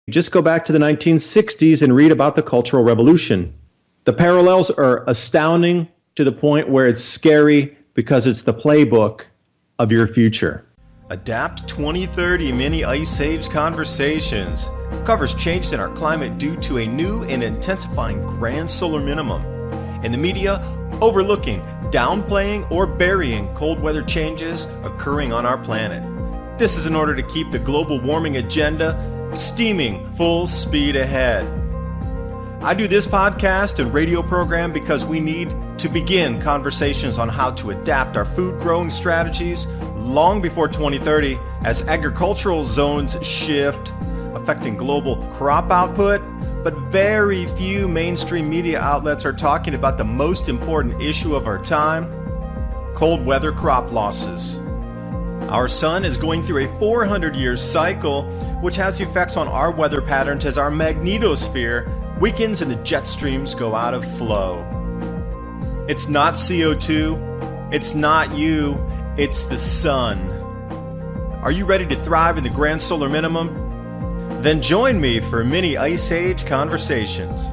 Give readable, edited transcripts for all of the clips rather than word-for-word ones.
Just go back to the 1960s and read about the Cultural Revolution. The parallels are astounding to the point where it's scary because it's the playbook of your future. Adapt 2030 Mini Ice Age Conversations covers changes in our climate due to a new and intensifying grand solar minimum. In the media, overlooking, downplaying, or burying cold weather changes occurring on our planet. This is in order to keep the global warming agenda steaming full speed ahead. I do this podcast and radio program because we need to begin conversations on how to adapt our food growing strategies long before 2030 as agricultural zones shift, affecting global crop output, but very few mainstream media outlets are talking about the most important issue of our time, cold weather crop losses. Our sun is going through a 400-year cycle, which has effects on our weather patterns as our magnetosphere weakens and the jet streams go out of flow. It's not CO2, it's not you, it's the sun. Are you ready to thrive in the Grand Solar Minimum? Then join me for Mini Ice Age Conversations.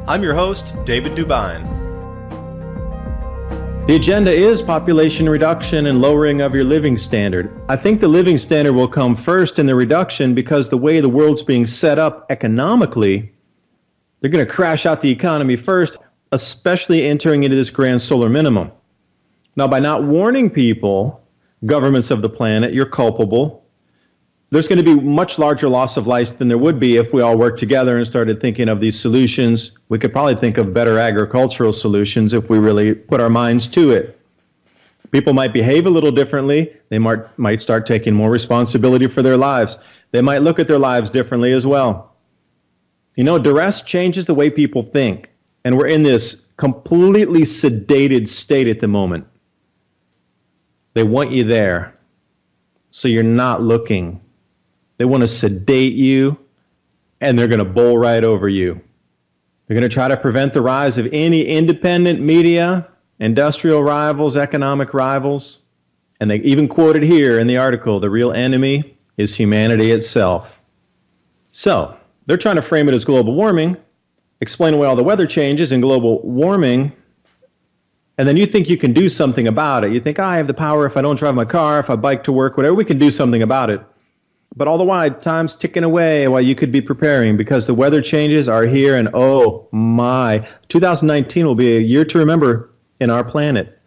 I'm your host, David DuByne. The agenda is population reduction and lowering of your living standard. I think the living standard will come first in the reduction because the way the world's being set up economically, they're going to crash out the economy first, especially entering into this grand solar minimum. Now, by not warning people, governments of the planet, you're culpable. There's going to be much larger loss of life than there would be if we all worked together and started thinking of these solutions. We could probably think of better agricultural solutions if we really put our minds to it. People might behave a little differently. They might start taking more responsibility for their lives. They might look at their lives differently as well. You know, duress changes the way people think, and we're in this completely sedated state at the moment. They want you there, so you're not looking. They want to sedate you, and they're going to bowl right over you. They're going to try to prevent the rise of any independent media, industrial rivals, economic rivals. And they even quoted here in the article, the real enemy is humanity itself. So, they're trying to frame it as global warming, explain away all the weather changes and global warming, and then you think you can do something about it. You think, I have the power if I don't drive my car, if I bike to work, whatever, we can do something about it. But all the while, time's ticking away while you could be preparing because the weather changes are here, and oh my, 2019 will be a year to remember in our planet.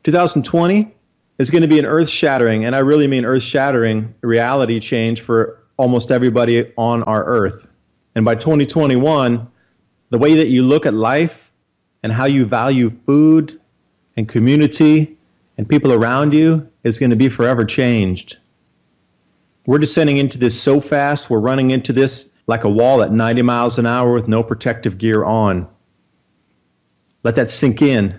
2020 is going to be an earth-shattering, and I really mean earth-shattering reality change for almost everybody on our earth. And by 2021, the way that you look at life and how you value food and community and people around you is going to be forever changed. We're descending into this so fast, we're running into this like a wall at 90 miles an hour with no protective gear on. Let that sink in.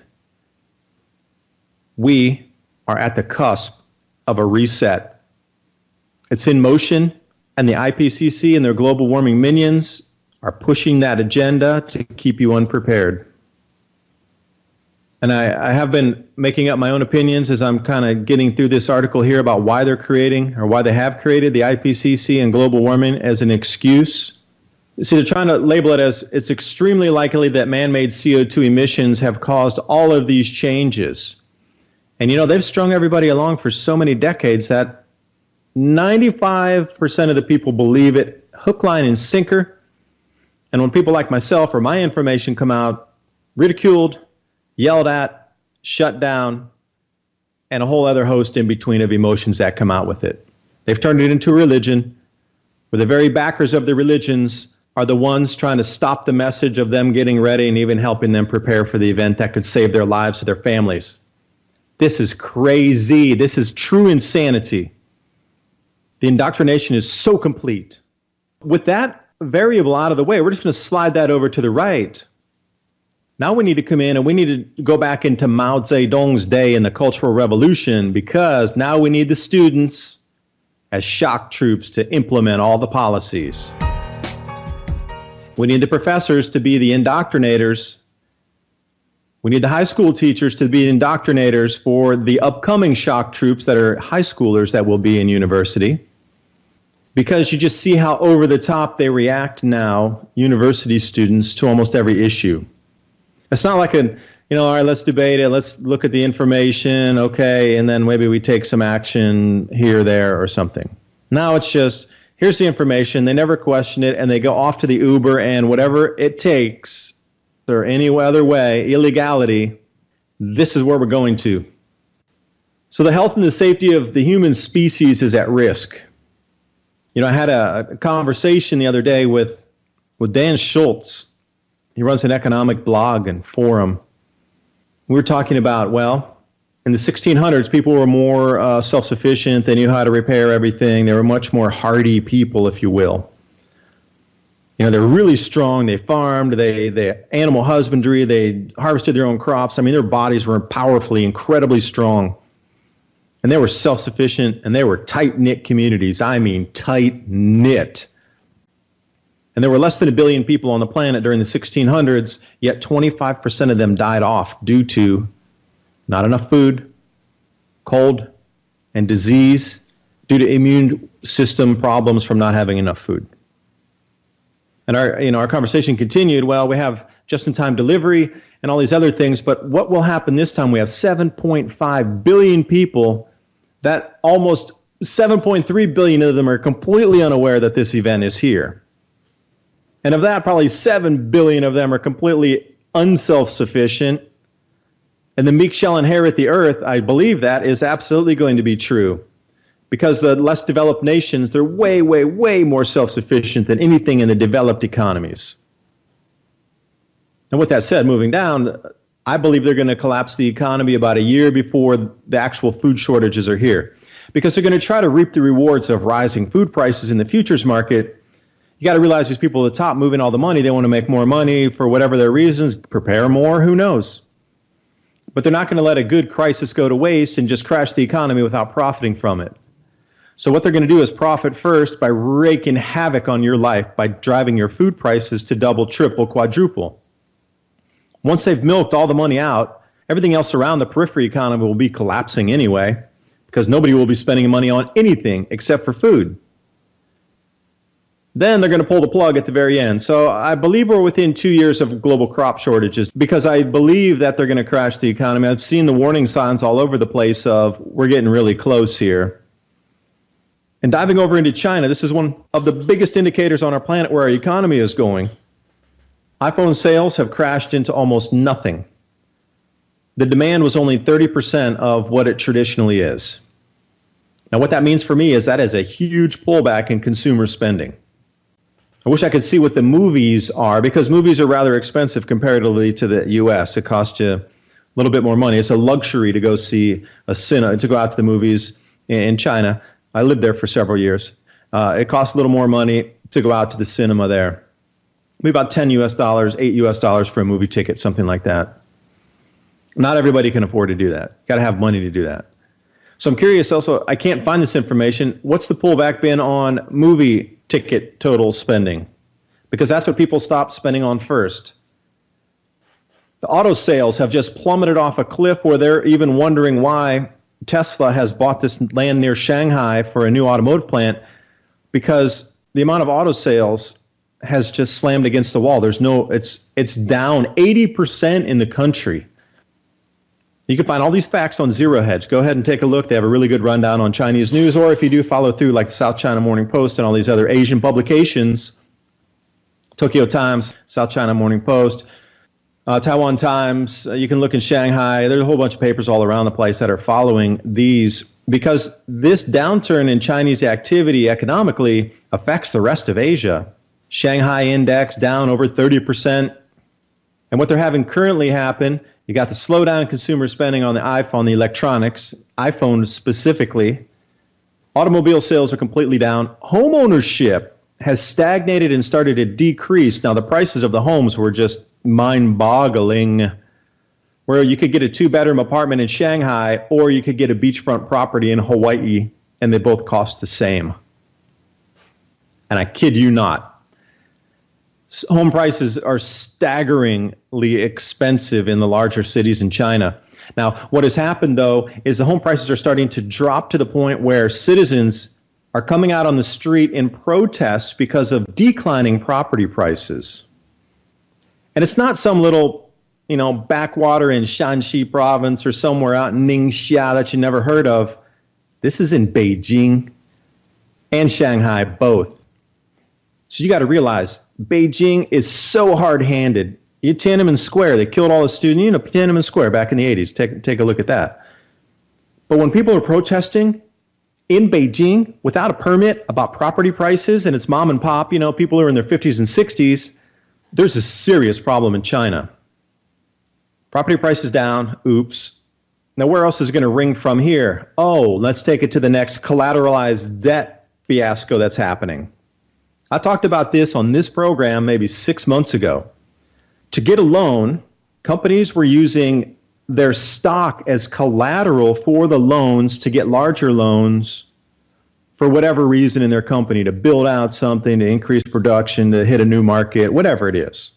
We are at the cusp of a reset. It's in motion, and the IPCC and their global warming minions are pushing that agenda to keep you unprepared. And I have been making up my own opinions as I'm kind of getting through this article here about why they're creating or why they have created the IPCC and global warming as an excuse. See, they're trying to label it as it's extremely likely that man-made CO2 emissions have caused all of these changes. And, you know, they've strung everybody along for so many decades that 95% of the people believe it, hook, line, and sinker. And when people like myself or my information come out, ridiculed, yelled at, shut down, and a whole other host in between of emotions that come out with it. They've turned it into a religion, where the very backers of the religions are the ones trying to stop the message of them getting ready and even helping them prepare for the event that could save their lives or their families. This is crazy. This is true insanity. The indoctrination is so complete. With that variable out of the way, we're just going to slide that over to the right. Now we need to come in and we need to go back into Mao Zedong's day in the Cultural Revolution, because now we need the students as shock troops to implement all the policies. We need the professors to be the indoctrinators. We need the high school teachers to be indoctrinators for the upcoming shock troops that are high schoolers that will be in university. because you just see how over the top they react now, university students, to almost every issue. It's not like all right, let's debate it, let's look at the information, okay, and then maybe we take some action here, there, or something. Now it's just, here's the information, they never question it, and they go off to the Uber, and whatever it takes, or any other way, illegality, this is where we're going to. So the health and the safety of the human species is at risk. I had a conversation the other day with Dan Schultz. He runs an economic blog and forum. We were talking about, in the 1600s, people were more self-sufficient. They knew how to repair everything. They were much more hardy people, if you will. They're really strong. They farmed, they animal husbandry, they harvested their own crops. Their bodies were powerfully, incredibly strong. And they were self-sufficient, and they were tight-knit communities. Tight-knit. And there were less than 1 billion people on the planet during the 1600s, yet 25% of them died off due to not enough food, cold, and disease due to immune system problems from not having enough food. And our conversation continued, we have just-in-time delivery and all these other things, but what will happen this time? We have 7.5 billion people that almost 7.3 billion of them are completely unaware that this event is here. And of that, probably 7 billion of them are completely unself-sufficient. And the meek shall inherit the earth. I believe that is absolutely going to be true. Because the less developed nations, they're way, way, way more self-sufficient than anything in the developed economies. And with that said, moving down, I believe they're going to collapse the economy about a year before the actual food shortages are here. Because they're going to try to reap the rewards of rising food prices in the futures market. You got to realize these people at the top moving all the money, they want to make more money for whatever their reasons, prepare more, who knows. But they're not going to let a good crisis go to waste and just crash the economy without profiting from it. So what they're going to do is profit first by raking havoc on your life, by driving your food prices to double, triple, quadruple. Once they've milked all the money out, everything else around the periphery economy will be collapsing anyway, because nobody will be spending money on anything except for food. Then they're going to pull the plug at the very end. So I believe we're within 2 years of global crop shortages because I believe that they're going to crash the economy. I've seen the warning signs all over the place of we're getting really close here. And diving over into China, this is one of the biggest indicators on our planet where our economy is going. iPhone sales have crashed into almost nothing. The demand was only 30% of what it traditionally is. Now, what that means for me is that is a huge pullback in consumer spending. I wish I could see what the movies are, because movies are rather expensive comparatively to the U.S. It costs you a little bit more money. It's a luxury to go see to go out to the movies in China. I lived there for several years. It costs a little more money to go out to the cinema there. Maybe about $10 US, $8 US for a movie ticket, something like that. Not everybody can afford to do that. Got to have money to do that. So I'm curious also, I can't find this information. What's the pullback been on movie ticket total spending? Because that's what people stopped spending on first. The auto sales have just plummeted off a cliff where they're even wondering why Tesla has bought this land near Shanghai for a new automotive plant, because the amount of auto sales has just slammed against the wall. It's down 80% in the country. You can find all these facts on Zero Hedge. Go ahead and take a look. They have a really good rundown on Chinese news, or if you do follow through like the South China Morning Post and all these other Asian publications, Tokyo Times, South China Morning Post, Taiwan Times, you can look in Shanghai. There's a whole bunch of papers all around the place that are following these, because this downturn in Chinese activity economically affects the rest of Asia. Shanghai index down over 30%. And what they're having currently happen, you got the slowdown in consumer spending on the iPhone, the electronics, iPhone specifically. Automobile sales are completely down. Home ownership has stagnated and started to decrease. Now, the prices of the homes were just mind-boggling, where you could get a 2-bedroom apartment in Shanghai or you could get a beachfront property in Hawaii, and they both cost the same. And I kid you not. Home prices are staggeringly expensive in the larger cities in China. Now, what has happened, though, is the home prices are starting to drop to the point where citizens are coming out on the street in protest because of declining property prices. And it's not some little, backwater in Shanxi province or somewhere out in Ningxia that you never heard of. This is in Beijing and Shanghai, both. So you got to realize Beijing is so hard-handed. Tiananmen Square, they killed all the students. Tiananmen Square back in the 80s. Take a look at that. But when people are protesting in Beijing without a permit about property prices, and it's mom and pop, people who are in their 50s and 60s, there's a serious problem in China. Property prices down, oops. Now where else is it going to ring from here? Oh, let's take it to the next collateralized debt fiasco that's happening. I talked about this on this program maybe 6 months ago. To get a loan, companies were using their stock as collateral for the loans to get larger loans for whatever reason in their company, to build out something, to increase production, to hit a new market, whatever it is.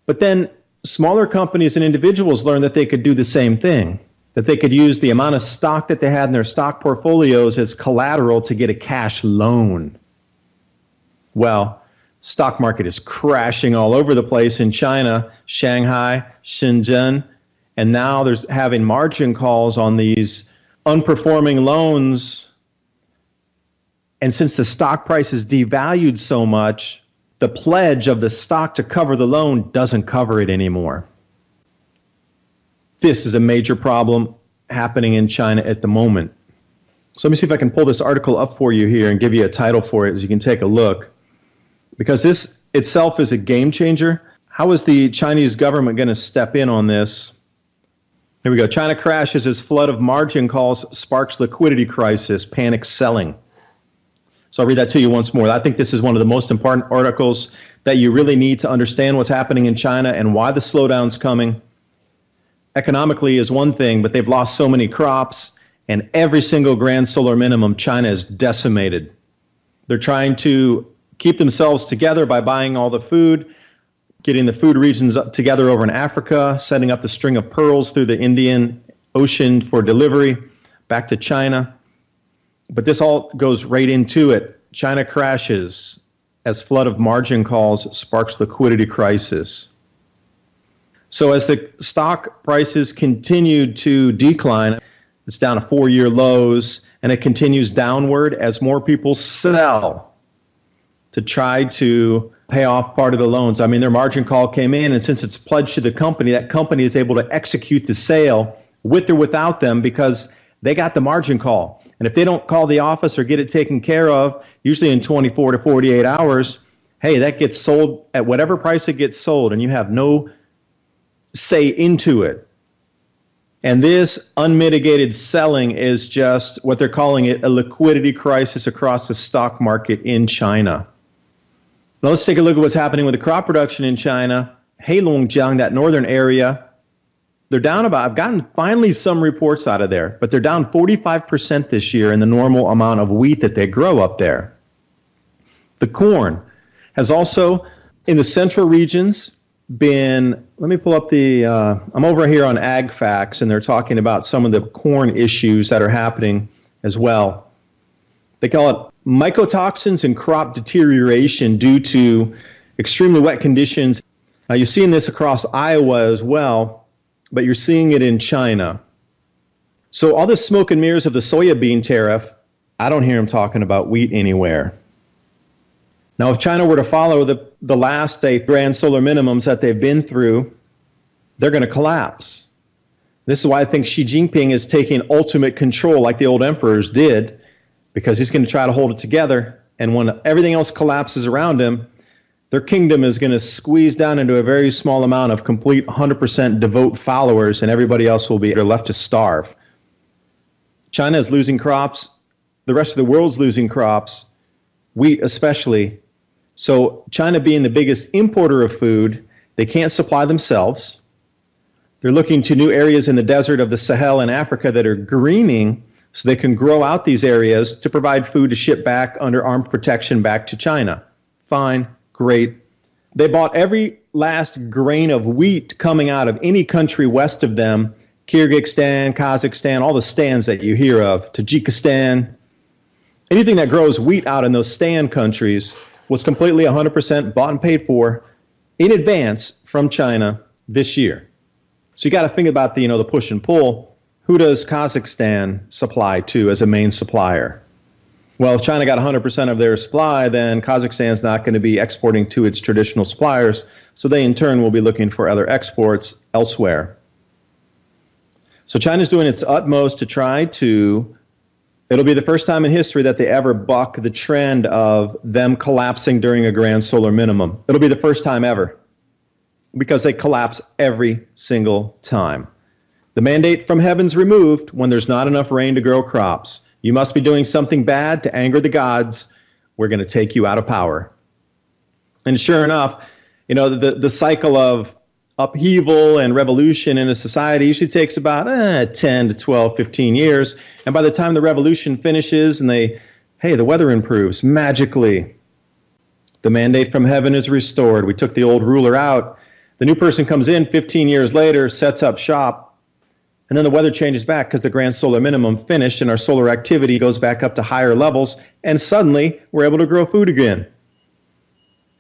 But then smaller companies and individuals learned that they could do the same thing, that they could use the amount of stock that they had in their stock portfolios as collateral to get a cash loan. Well, stock market is crashing all over the place in China, Shanghai, Shenzhen, and now there's having margin calls on these unperforming loans. And since the stock price is devalued so much, the pledge of the stock to cover the loan doesn't cover it anymore. This is a major problem happening in China at the moment. So let me see if I can pull this article up for you here and give you a title for it so you can take a look. Because this itself is a game changer. How is the Chinese government going to step in on this? Here we go. China crashes as flood of margin calls sparks liquidity crisis, panic selling. So I'll read that to you once more. I think this is one of the most important articles that you really need to understand what's happening in China and why the slowdown's coming. Economically is one thing, but they've lost so many crops, and every single grand solar minimum, China is decimated. They're trying to keep themselves together by buying all the food, getting the food regions together over in Africa, setting up the string of pearls through the Indian Ocean for delivery back to China. But this all goes right into it. China crashes as flood of margin calls sparks liquidity crisis. So as the stock prices continue to decline, it's down to 4-year lows, and it continues downward as more people sell to try to pay off part of the loans. I mean, their margin call came in, and since it's pledged to the company, that company is able to execute the sale with or without them because they got the margin call. And if they don't call the office or get it taken care of, usually in 24 to 48 hours, hey, that gets sold at whatever price it gets sold, and you have no say into it. And this unmitigated selling is just what they're calling it, a liquidity crisis across the stock market in China. Now let's take a look at what's happening with the crop production in China. Heilongjiang, that northern area, they're down about, I've gotten finally some reports out of there, but they're down 45% this year in the normal amount of wheat that they grow up there. The corn has also, in the central regions, been, let me pull up the, I'm over here on Ag Facts, and they're talking about some of the corn issues that are happening as well. They call it mycotoxins and crop deterioration due to extremely wet conditions. Now you're seeing this across Iowa as well, but you're seeing it in China. So all this smoke and mirrors of the soybean tariff, I don't hear them talking about wheat anywhere. Now, if China were to follow the last grand solar minimums that they've been through, they're going to collapse. This is why I think Xi Jinping is taking ultimate control like the old emperors did, because he's going to try to hold it together. And when everything else collapses around him, their kingdom is going to squeeze down into a very small amount of complete 100% devout followers, and everybody else will be left to starve. China is losing crops. The rest of the world's losing crops, wheat especially. So China being the biggest importer of food, they can't supply themselves. They're looking to new areas in the desert of the Sahel in Africa that are greening so they can grow out these areas to provide food to ship back under armed protection back to China. Fine. Great. They bought every last grain of wheat coming out of any country west of them, Kyrgyzstan, Kazakhstan, all the stands that you hear of, Tajikistan. Anything that grows wheat out in those stand countries was completely 100% bought and paid for in advance from China this year. So you got to think about the push and pull. Who does Kazakhstan supply to as a main supplier? Well, if China got 100% of their supply, then Kazakhstan's not going to be exporting to its traditional suppliers, so they in turn will be looking for other exports elsewhere. So China's doing its utmost to try to, it'll be the first time in history that they ever buck the trend of them collapsing during a grand solar minimum. It'll be the first time ever, because they collapse every single time. The mandate from heaven's removed when there's not enough rain to grow crops. You must be doing something bad to anger the gods. We're going to take you out of power. And sure enough, the cycle of upheaval and revolution in a society usually takes about 10 to 12, 15 years. And by the time the revolution finishes and the weather improves magically, the mandate from heaven is restored. We took the old ruler out. The new person comes in 15 years later, sets up shop, and then the weather changes back because the grand solar minimum finished and our solar activity goes back up to higher levels, and suddenly we're able to grow food again.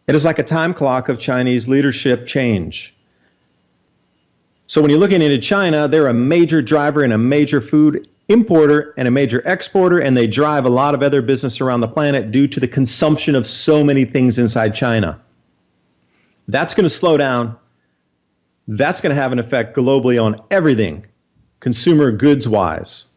It is like a time clock of Chinese leadership change. So when you're looking into China, they're a major driver and a major food importer and a major exporter, and they drive a lot of other business around the planet due to the consumption of so many things inside China. That's going to slow down. That's going to have an effect globally on everything, consumer goods-wise.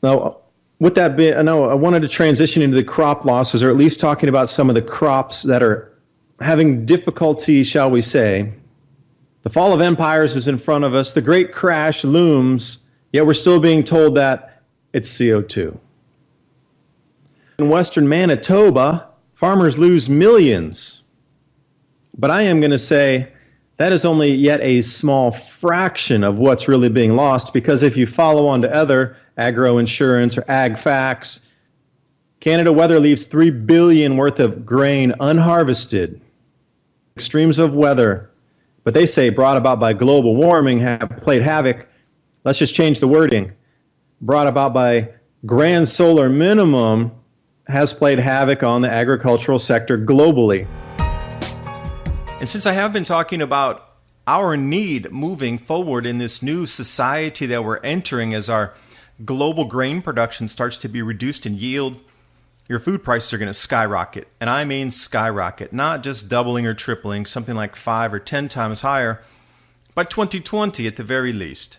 Now, with that being, I wanted to transition into the crop losses, or at least talking about some of the crops that are having difficulty, shall we say. The fall of empires is in front of us. The great crash looms, yet we're still being told that it's CO2. In western Manitoba, farmers lose millions. But I am going to say that is only yet a small fraction of what's really being lost, because if you follow on to other agro insurance or ag facts, Canada weather leaves 3 billion worth of grain unharvested. Extremes of weather, but they say brought about by global warming, have played havoc. Let's just change the wording. Brought about by grand solar minimum has played havoc on the agricultural sector globally. And since I have been talking about our need moving forward in this new society that we're entering as our global grain production starts to be reduced in yield, your food prices are going to skyrocket. And I mean skyrocket, not just doubling or tripling, something like 5 or 10 times higher by 2020 at the very least.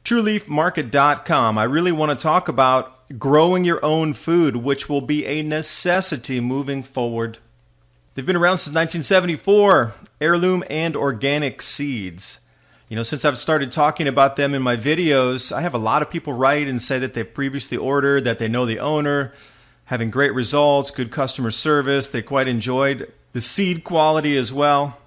TrueLeafMarket.com. I really want to talk about growing your own food, which will be a necessity moving forward. They've been around since 1974, heirloom and organic seeds. Since I've started talking about them in my videos, I have a lot of people write and say that they've previously ordered, that they know the owner, having great results, good customer service. They quite enjoyed the seed quality as well.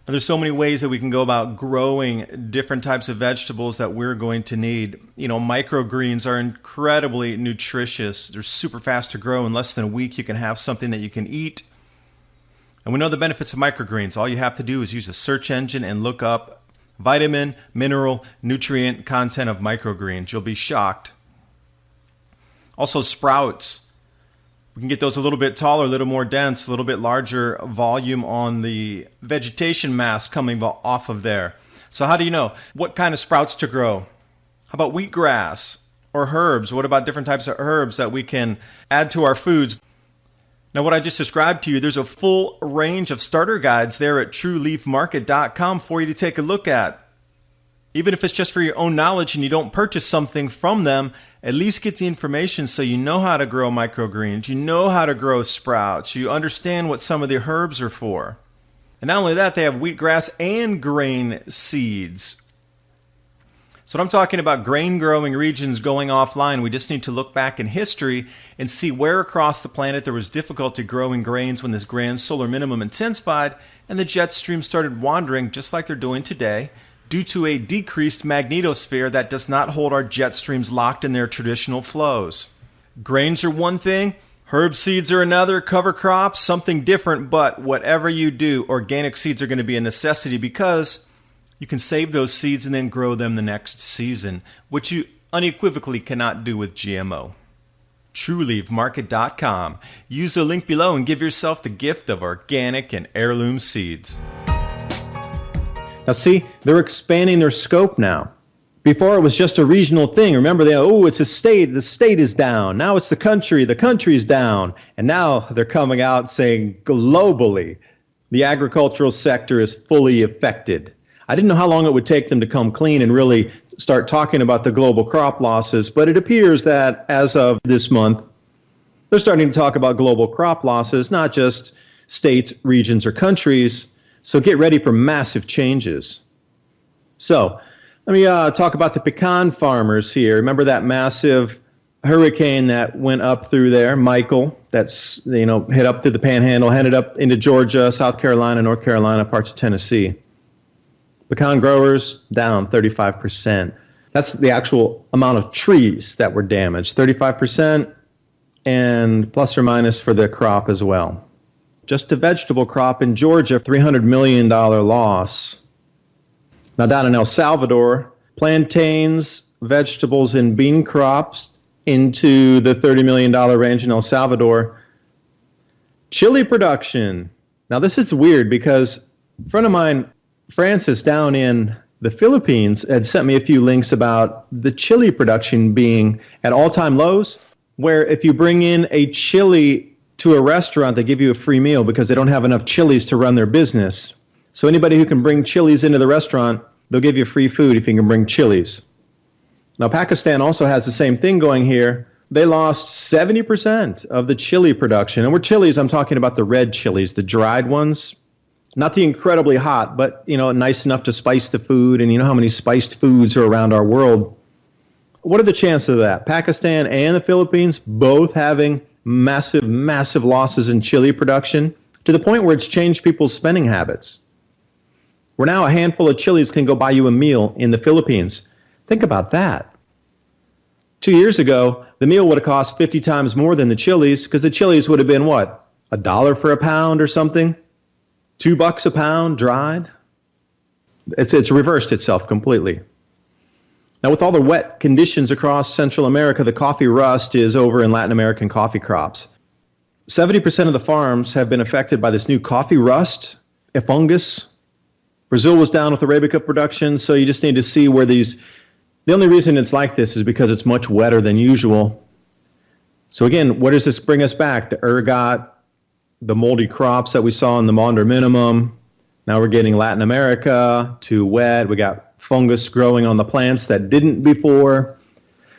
And there's so many ways that we can go about growing different types of vegetables that we're going to need. Microgreens are incredibly nutritious. They're super fast to grow. In less than a week, you can have something that you can eat. And we know the benefits of microgreens. All you have to do is use a search engine and look up vitamin, mineral, nutrient content of microgreens. You'll be shocked. Also, sprouts. We can get those a little bit taller, a little more dense, a little bit larger volume on the vegetation mass coming off of there. So how do you know what kind of sprouts to grow? How about wheatgrass or herbs? What about different types of herbs that we can add to our foods? Now, what I just described to you, there's a full range of starter guides there at TrueLeafMarket.com for you to take a look at. Even if it's just for your own knowledge and you don't purchase something from them, at least get the information so you know how to grow microgreens, you know how to grow sprouts, you understand what some of the herbs are for. And not only that, they have wheatgrass and grain seeds. So when I'm talking about grain growing regions going offline, we just need to look back in history and see where across the planet there was difficulty growing grains when this grand solar minimum intensified and the jet stream started wandering just like they're doing today due to a decreased magnetosphere that does not hold our jet streams locked in their traditional flows. Grains are one thing, herb seeds are another, cover crops, something different, but whatever you do, organic seeds are going to be a necessity because you can save those seeds and then grow them the next season, which you unequivocally cannot do with GMO. TrueLeafMarket.com. Use the link below and give yourself the gift of organic and heirloom seeds. Now see, they're expanding their scope now. Before it was just a regional thing. Remember, it's a state, the state is down. Now it's the country's down. And now they're coming out saying globally, the agricultural sector is fully affected. I didn't know how long it would take them to come clean and really start talking about the global crop losses, but it appears that as of this month, they're starting to talk about global crop losses, not just states, regions, or countries. So get ready for massive changes. So let me talk about the pecan farmers here. Remember that massive hurricane that went up through there, Michael, that's hit up through the Panhandle, headed up into Georgia, South Carolina, North Carolina, parts of Tennessee. Pecan growers down 35%. That's the actual amount of trees that were damaged, 35%, and plus or minus for the crop as well. Just the vegetable crop in Georgia, $300 million loss. Now down in El Salvador, plantains, vegetables, and bean crops into the $30 million range in El Salvador. Chili production. Now this is weird because a friend of mine, Francis, down in the Philippines, had sent me a few links about the chili production being at all-time lows, where if you bring in a chili to a restaurant, they give you a free meal because they don't have enough chilies to run their business. So anybody who can bring chilies into the restaurant, they'll give you free food if you can bring chilies. Now, Pakistan also has the same thing going here. They lost 70% of the chili production. And with chilies, I'm talking about the red chilies, the dried ones. Not the incredibly hot, but, nice enough to spice the food. And you know how many spiced foods are around our world. What are the chances of that? Pakistan and the Philippines both having massive, massive losses in chili production to the point where it's changed people's spending habits. Where now a handful of chilies can go buy you a meal in the Philippines. Think about that. 2 years ago, the meal would have cost 50 times more than the chilies because the chilies would have been what? $1 for a pound or something? $2 a pound dried? It's reversed itself completely. Now, with all the wet conditions across Central America, the coffee rust is over in Latin American coffee crops. 70% of the farms have been affected by this new coffee rust, a fungus. Brazil was down with Arabica production, so you just need to see where the only reason it's like this is because it's much wetter than usual. So again, what does this bring us back? The ergot, the moldy crops that we saw in the Maunder Minimum. Now we're getting Latin America, too wet. We got fungus growing on the plants that didn't before.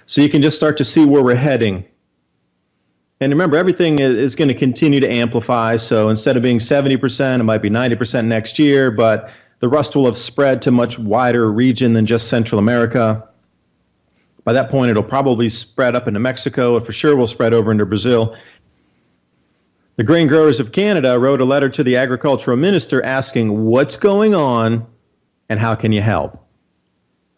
So you can just start to see where we're heading. And remember, everything is going to continue to amplify. So instead of being 70%, it might be 90% next year, but the rust will have spread to much wider region than just Central America. By that point, it'll probably spread up into Mexico. It for sure will spread over into Brazil. The grain growers of Canada wrote a letter to the agricultural minister asking what's going on and how can you help?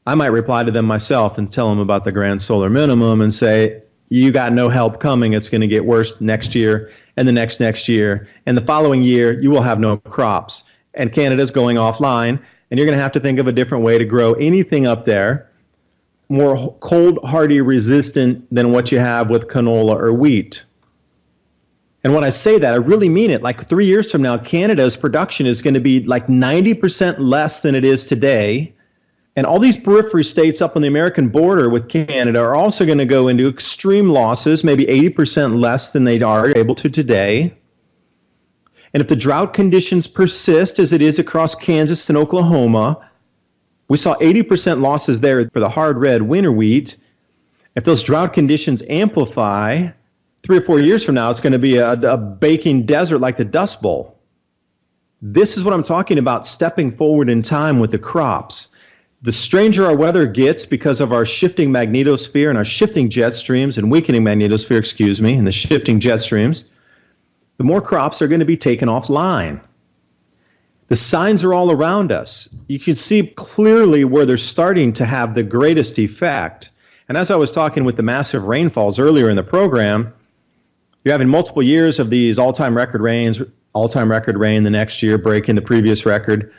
I might reply to them myself and tell them about the Grand Solar Minimum and say, you got no help coming. It's going to get worse next year and the next year. And the following year, you will have no crops. And Canada's going offline, and you're going to have to think of a different way to grow anything up there more cold, hardy, resistant than what you have with canola or wheat. And when I say that, I really mean it. Like 3 years from now, Canada's production is going to be like 90% less than it is today. And all these periphery states up on the American border with Canada are also going to go into extreme losses, maybe 80% less than they are able to today. And if the drought conditions persist as it is across Kansas and Oklahoma, we saw 80% losses there for the hard red winter wheat. If those drought conditions amplify, 3 or 4 years from now, it's going to be a baking desert like the Dust Bowl. This is what I'm talking about, stepping forward in time with the crops. The stranger our weather gets because of our shifting magnetosphere and our shifting jet streams and weakening magnetosphere, and the shifting jet streams, the more crops are going to be taken offline. The signs are all around us. You can see clearly where they're starting to have the greatest effect. And as I was talking with the massive rainfalls earlier in the program, you're having multiple years of these all-time record rains, all-time record rain the next year breaking the previous record.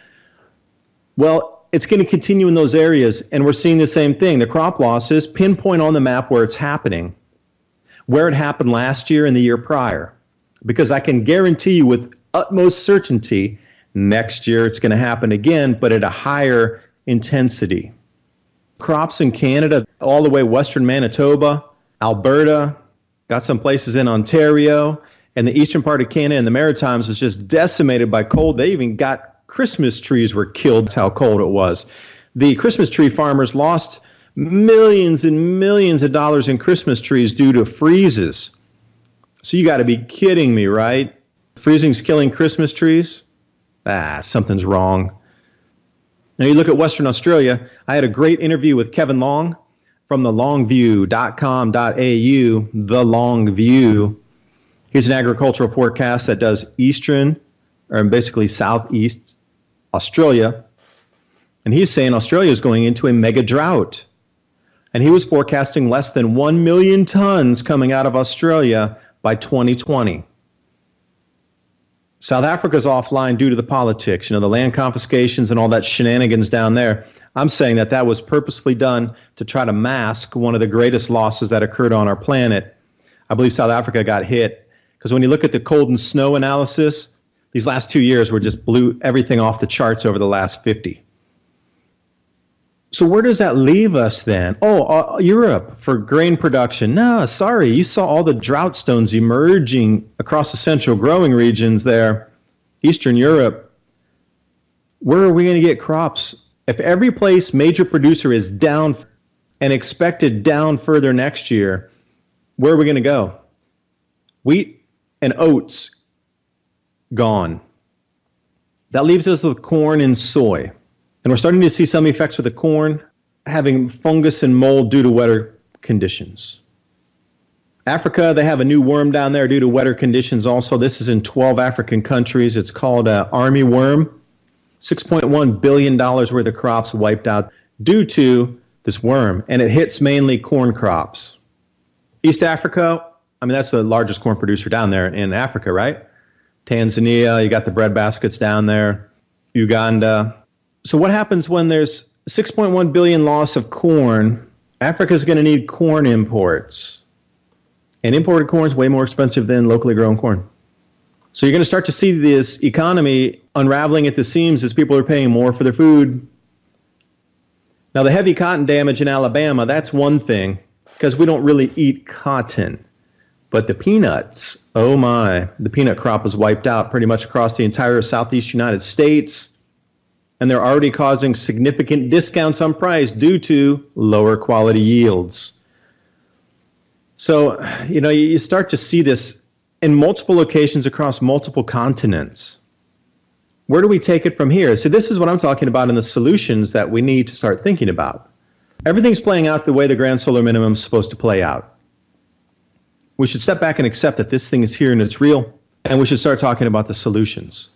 Well, Well, it's going to continue in those areas, and we're seeing the same thing. The crop losses pinpoint on the map where it's happening, where it happened last year and the year prior. Because I can guarantee you with utmost certainty, next year it's going to happen again, but at a higher intensity. Crops in Canada, all the way western Manitoba, Alberta, got some places in Ontario, and the eastern part of Canada and the Maritimes was just decimated by cold. They even got Christmas trees were killed. That's how cold it was. The Christmas tree farmers lost millions and millions of dollars in Christmas trees due to freezes. So you got to be kidding me, right? Freezing's killing Christmas trees? Something's wrong. Now you look at Western Australia. I had a great interview with Kevin Long from thelongview.com.au, The Long View. He's an agricultural forecast that does eastern, or basically southeast Australia. And he's saying Australia is going into a mega drought. And he was forecasting less than 1 million tons coming out of Australia by 2020. South Africa's offline due to the politics, the land confiscations and all that shenanigans down there. I'm saying that that was purposefully done to try to mask one of the greatest losses that occurred on our planet. I believe South Africa got hit because when you look at the cold and snow analysis, these last 2 years were just blew everything off the charts over the last 50. So where does that leave us then? Europe for grain production. No, sorry. You saw all the drought stones emerging across the central growing regions there. Eastern Europe. Where are we going to get crops? If every place major producer is down and expected down further next year, where are we going to go? Wheat and oats gone. That leaves us with corn and soy. And we're starting to see some effects with the corn having fungus and mold due to wetter conditions. Africa, they have a new worm down there due to wetter conditions also. This is in 12 African countries. It's called army worm. $6.1 billion worth of crops wiped out due to this worm. And it hits mainly corn crops. East Africa, that's the largest corn producer down there in Africa, right? Tanzania, you got the bread baskets down there. Uganda. So what happens when there's 6.1 billion loss of corn? Africa's going to need corn imports. And imported corn is way more expensive than locally grown corn. So you're going to start to see this economy unraveling at the seams as people are paying more for their food. Now the heavy cotton damage in Alabama, that's one thing, because we don't really eat cotton. But the peanuts, oh my, the peanut crop was wiped out pretty much across the entire southeast United States. And they're already causing significant discounts on price due to lower quality yields. So, you start to see this in multiple locations across multiple continents. Where do we take it from here? So this is what I'm talking about in the solutions that we need to start thinking about. Everything's playing out the way the Grand Solar Minimum is supposed to play out. We should step back and accept that this thing is here and it's real, and we should start talking about the solutions.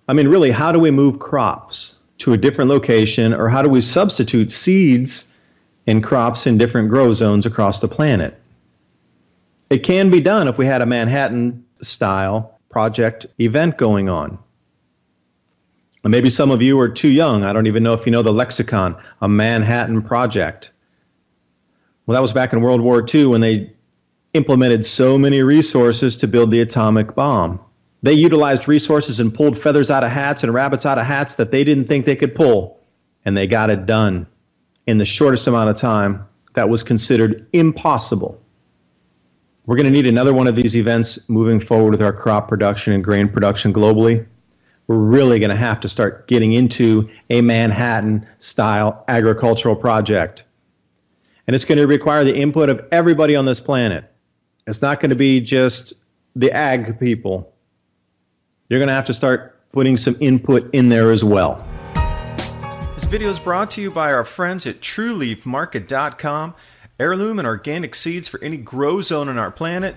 Really, how do we move crops to a different location, or how do we substitute seeds in crops in different grow zones across the planet? It can be done if we had a Manhattan-style project event going on. And maybe some of you are too young. I don't even know if you know the lexicon, a Manhattan Project. Well, that was back in World War II when they implemented so many resources to build the atomic bomb. They utilized resources and pulled feathers out of hats and rabbits out of hats that they didn't think they could pull. And they got it done in the shortest amount of time that was considered impossible. We're going to need another one of these events moving forward with our crop production and grain production globally. We're really going to have to start getting into a Manhattan-style agricultural project. And it's going to require the input of everybody on this planet. It's not going to be just the ag people. You're going to have to start putting some input in there as well. This video is brought to you by our friends at TrueLeafMarket.com. Heirloom and organic seeds for any grow zone on our planet.